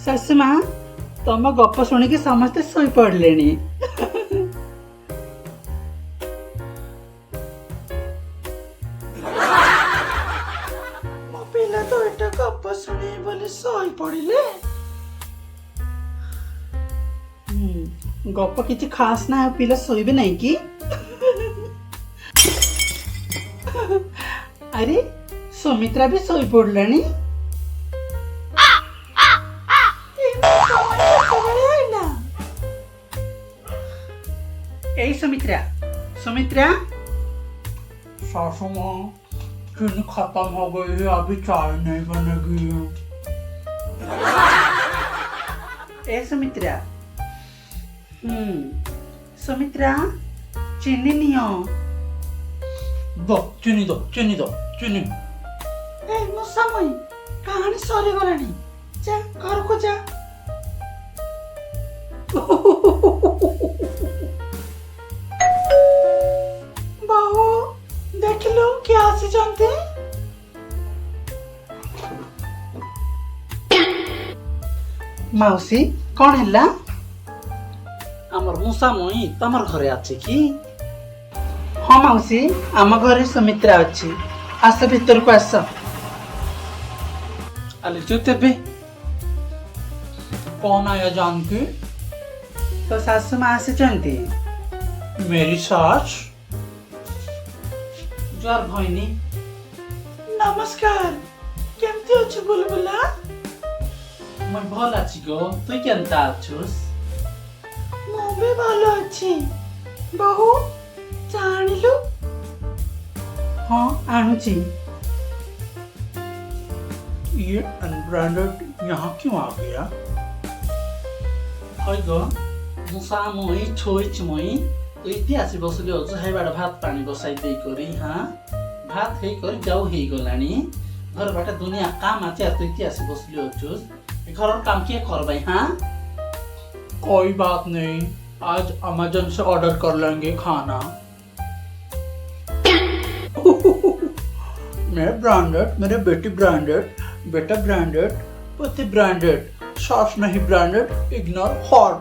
शाशुमा तुम गप शुणिकी समस्ते शोई पड़े। मो पिला तो एटा गप शुणी बोले शोई पड़े। गप किछि खास ना पिला शोइबे नहीं कि? अरे सुमित्रा भी शोई पड़लानी। ए सुमित्रा सुमित्रा सासू माँ चीनी खत्म हो गई है, अभी चाय नहीं बनेगी। ए सुमित्रा सुमित्रा चीनी नहीं हो। दो चीनी दो चीनी दो चीनी। ए मुसामई कहानी सरी गलानी, जा घर को जा। बहु देख लो क्या आसी जानते। मौसी कौन है ला? आमर मुसा मई तमर घरे आछे कि? हाँ मौसी आम घरे सुमित्रा अच्छी। आस भीतर को आस। अले जो तेबे कौन आया जानकी? तो सासू माँ आसी जानती। मेरी सास ज्वार भईनी। नमस्कार केमती अच्छे बुलबुला? मैं भल अच्छी गो, तु केनता अच्छुस? मु भी भल अच्छी। बहु जानिलु? हाँ आणुची। ये अनब्रांडेड यहाँ क्यों आ गया? हाय गो मुसा मोई छोइच मोई तो इतिहास बसले होजु हेबाट भात पानी बसाई देई करी। हाँ भात हे करी जाऊ हे गलानी घर बाट दुनिया काम आचे तो इतिहास बसले होजुस घर काम के करबाई। हाँ कोई बात नहीं, आज अमेज़न से ऑर्डर कर लेंगे खाना। मैं ब्रांडेड, मेरे बेटी ब्रांडेड, बेटा ब्रांडेड, पति ब्रांडेड, सास नहीं ब्रांडेड, इग्नोर हॉट।